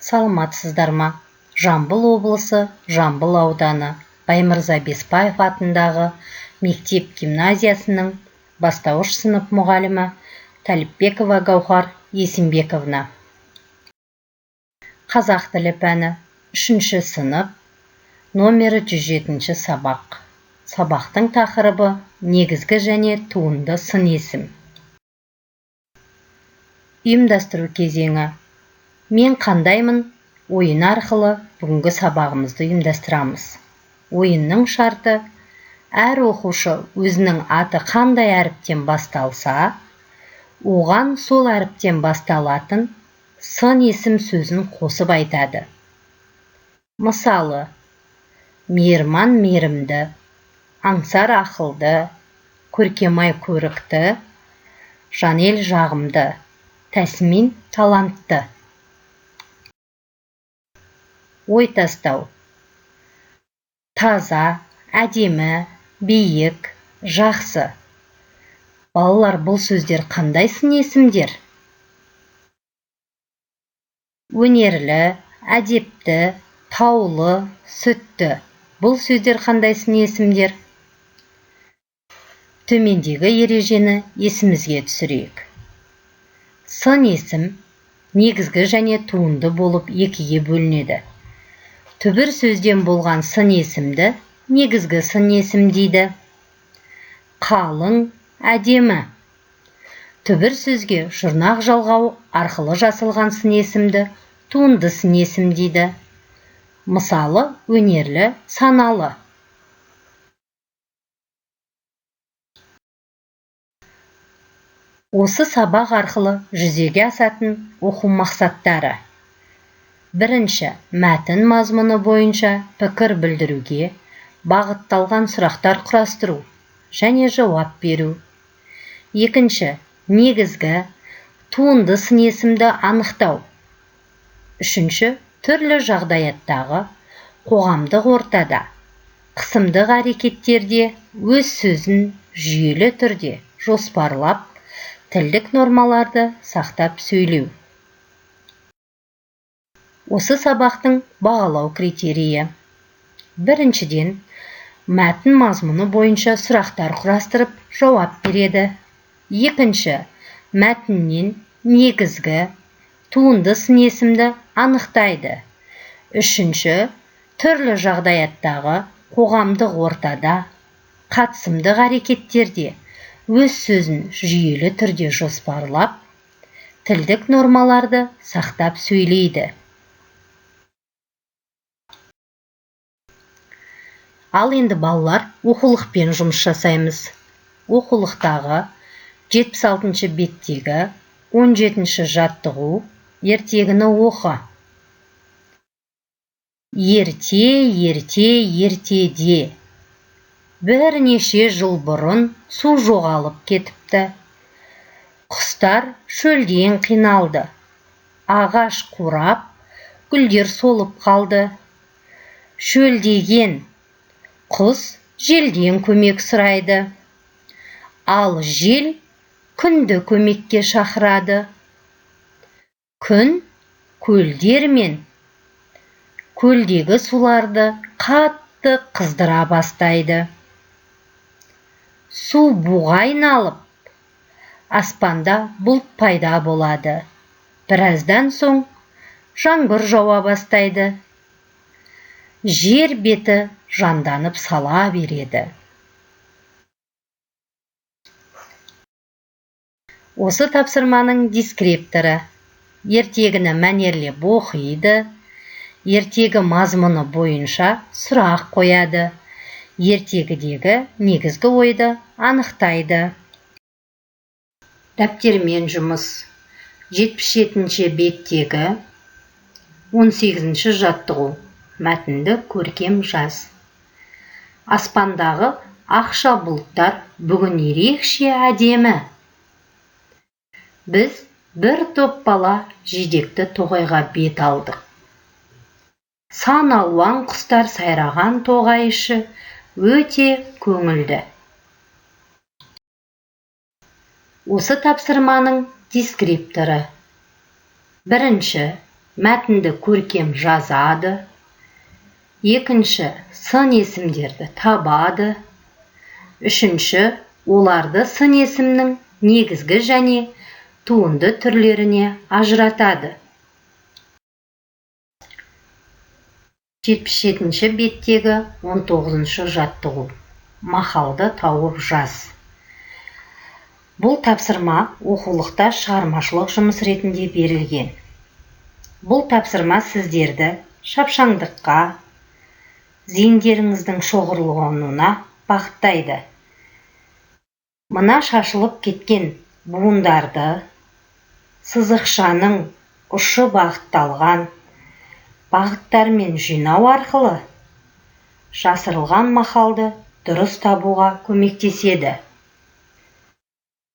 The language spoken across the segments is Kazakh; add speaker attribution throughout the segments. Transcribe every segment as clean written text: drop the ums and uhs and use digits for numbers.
Speaker 1: Саламатсыздар ма? Жамбыл облысы, Жамбыл ауданы, Баймырза Беспаев атындағы мектеп-гимназиясының бастауыш сынып мұғалімі Талипбекова Гаухар Есенбековна. Қазақ тілі пәні 3-ші сынып, номері 107-ші сабақ. Сабақтың тақырыбы негізгі және туынды сын есім. Ұйымдастыру кезеңі. Мен қандаймын ойын арқылы бүгінгі сабағымызды ұйымдастырамыз. Ойынның шарты: әр оқушы өзінің аты қандай әріптен басталса, оған сол әріптен басталатын сын есім сөзін қосып айтады. Мысалы, мейірман мейірімді, аңсар ақылды, көркемай көрікті, жанел жағымды, тәсмин талантты. Ой тастау: таза, әдемі, биік, жақсы. Балалар, бұл сөздер қандай сын есімдер? Өнерлі, әдепті, таулы, сүтті. Бұл сөздер қандай сын есімдер? Төмендегі ережені есімізге түсірейік. Сын есім негізгі және туынды болып екіге бөлінеді. Түбір сөзден болған сын есімді негізгі сын есім дейді. Қалың, әдемі. Түбір сөзге жұрнақ жалғау арқылы жасалған сын есімді туынды сын есім дейді. Мысалы, өнерлі, саналы. Осы сабақ арқылы жүзеге асатын оқу мақсаттары: бірінші, мәтін мазмұны бойынша пікір білдіруге бағытталған сұрақтар құрастыру және жауап беру. Екінші, негізгі туынды сын есімді анықтау. Үшінші, түрлі жағдаяттағы қоғамдық ортада қысымдық әрекеттерде өз сөзін жүйелі түрде жоспарлап, тілдік нормаларды сақтап сөйлеу. Осы сабақтың бағалау критерийі: біріншіден, мәтін мазмұны бойынша сұрақтар құрастырып жауап береді. Екінші, мәтіннен негізгі туынды сын есімді анықтайды. Үшінші, түрлі жағдаяттағы қоғамдық ортада қатысымдық әрекеттерде өз сөзін жүйелі түрде жоспарлап, тілдік нормаларды сақтап сөйлейді. Ал енді балалар, оқулықпен жұмыс жасаймыз. Оқулықтағы 76-шы беттегі 17-ші жаттығу: ертегіні оқы. Ерте, ерте, ертеде. Бірнеше жыл бұрын су жоғалып кетіпті. Құстар шөлден қиналды. Ағаш қурап, гүлдер солып қалды. Шөлдеген құс желден көмек сұрайды. Ал жел күнді көмекке шақырады. Күн көлдер мен көлдегі суларды қатты қыздыра бастайды. Су буға айналып, аспанда бұлт пайда болады. Біраздан соң жаңбыр жауа бастайды. Жер беті жанданып сала береді. Осы тапсырманың дискрипторы: ертегіні мәнерлеп оқиды, ертегі мазмұны бойынша сұрақ қояды, ертегідегі негізгі ойды анықтайды. Дәптермен жұмыс. 77-ші беттегі 18-ші жаттығу: мәтінді көркем жаз. Аспандағы ақша бұлттар бүгін ерекше әдемі. Біз бір топ бала жидекті тоғайға бет алдық. Сан алуан құстар сайраған тоғай іші өте көңілді. Осы тапсырманың дискрипторы: бірінші, мәтінді көркем жазады. Екінші, сын есімдерді табады. Үшінші, оларды сын есімнің негізгі және туынды түрлеріне ажыратады. 77-ші беттегі 19-шы жаттығу. Мақалды тауып жаз. Бұл тапсырма оқулықта шығармашылық жұмыс ретінде берілген. Бұл тапсырма сіздерді шапшаңдыққа, зейіндеріңіздің шоғырлануына бағыттайды. Мына шашылып кеткен буындарды сызықшаның ұшы бағытталған бағыттармен жинау арқылы жасырылған мақалды дұрыс табуға көмектеседі.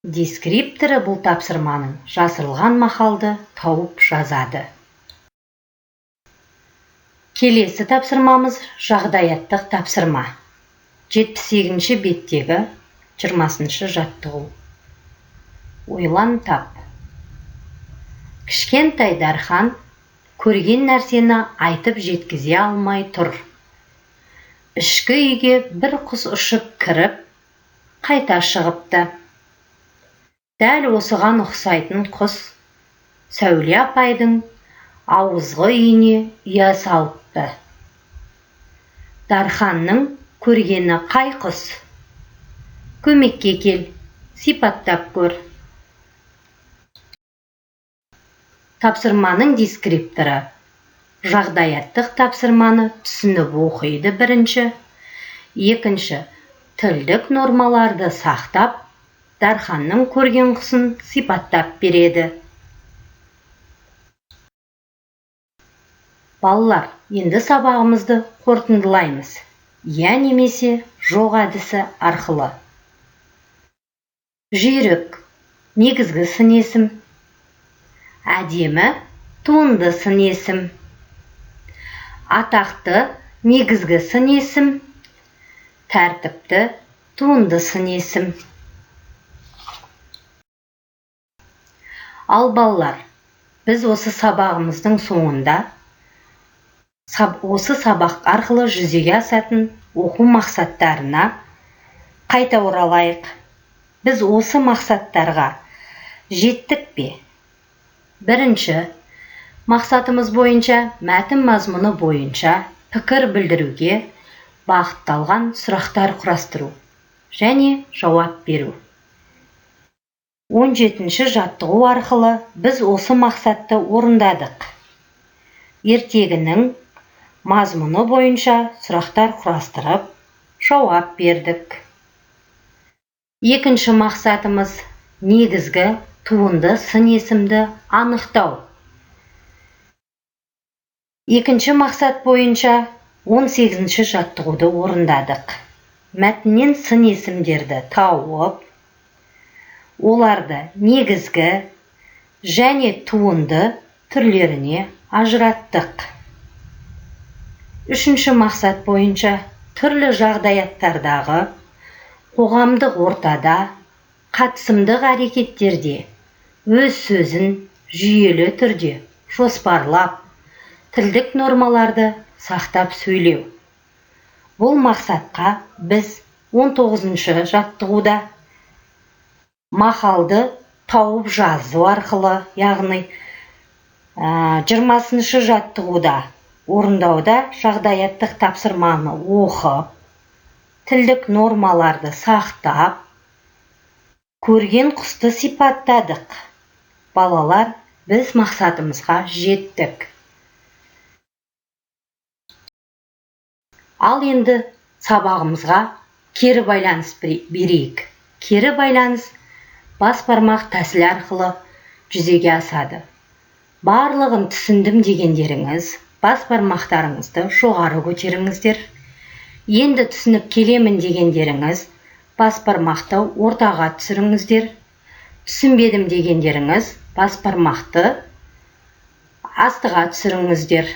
Speaker 1: Дескрипторы бұл тапсырманың жасырылған мақалды тауып жазады. Келесі тапсырмамыз жағдаяттық тапсырма. 78-ші беттегі 20-шы жаттығу. Ойлан тап. Кішкентай Дархан көрген нәрсені айтып жеткізе алмай тұр. Ішкі үйге бір құс ұшып кіріп, қайта шығыпты. Дәл осыған ұқсайтын құс Сәуле апайдың ауызғы үйіне ұя салыпты. Дарханның көргені қай құс? Көмекке кел, сипаттап көр. Тапсырманың дескрипторы. Жағдаяттық тапсырманы түсініп оқиды бірінші. Екінші, тілдік нормаларды сақтап, Дарханның көрген құсын сипаттап береді. Балалар, енді сабағымызды қорытындылаймыз. Я немесе жоқ әдісі арқылы. Жүйрік, негізгі сын есім. Әдемі, туынды сын есім. Атақты, негізгі сын есім. Тәртіпті, туынды сын есім. Ал балалар, біз осы сабағымыздың соңында осы сабақ арқылы жүзеге асатын оқу мақсаттарына қайта оралайық. Біз осы мақсаттарға жеттік пе? Бірінші, мақсатымыз бойынша, мәтін мазмұны бойынша пікір білдіруге бағытталған сұрақтар құрастыру және жауап беру. 17-ші жаттығу арқылы біз осы мақсатты орындадық. Ертегінің мазмұны бойынша сұрақтар құрастырып, жауап бердік. Екінші мақсатымыз негізгі туынды сын есімді анықтау. Екінші мақсат бойынша 18-ші жаттығуды орындадық. Мәтіннен сын есімдерді тауып, оларды негізгі және туынды түрлеріне ажыраттық. Үшінші мақсат бойынша түрлі жағдаяттардағы қоғамдық ортада қатысымдық әрекеттерде өз сөзін жүйелі түрде жоспарлап, тілдік нормаларды сақтап сөйлеу. Бұл мақсатқа біз 19-шы жаттығуда мақалды тауып жазу арқылы, яғни 20-шы жаттығуда орындауда жағдаяттық тапсырманы оқып, тілдік нормаларды сақтап, көрген құсты сипаттадық. Балалар, біз мақсатымызға жеттік. Ал енді сабағымызға кері байланыс берейік. Кері байланыс бас бармақ тәсілі арқылы жүзеге асады. Барлығын түсіндім дегендеріңіз, бас бармақтарыңызды жоғары көтеріңіздер. Енді түсініп келемін дегендеріңіз, бас бармақты ортаға түсіріңіздер. Түсінбедім дегендеріңіз, бас бармақты астыға түсіріңіздер.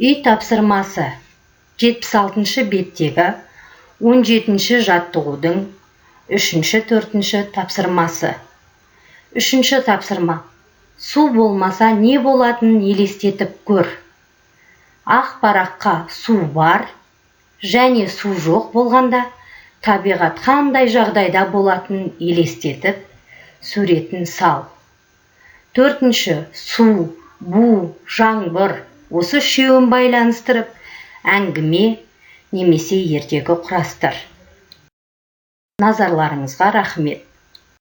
Speaker 1: Үй тапсырмасы 76-шы беттегі 17-ші жаттығудың 3-4-ші тапсырмасы. Үшінші тапсырма. Су болмаса не болатынын елестетіп көр. Ақ параққа су бар және су жоқ болғанда табиғат қандай жағдайда болатынын елестетіп, суретін сал. Төртінші. Су, бу, жаңбыр осы үшеуін байланыстырып, әңгіме немесе ертегі құрастыр. Назарларыңызға рахмет.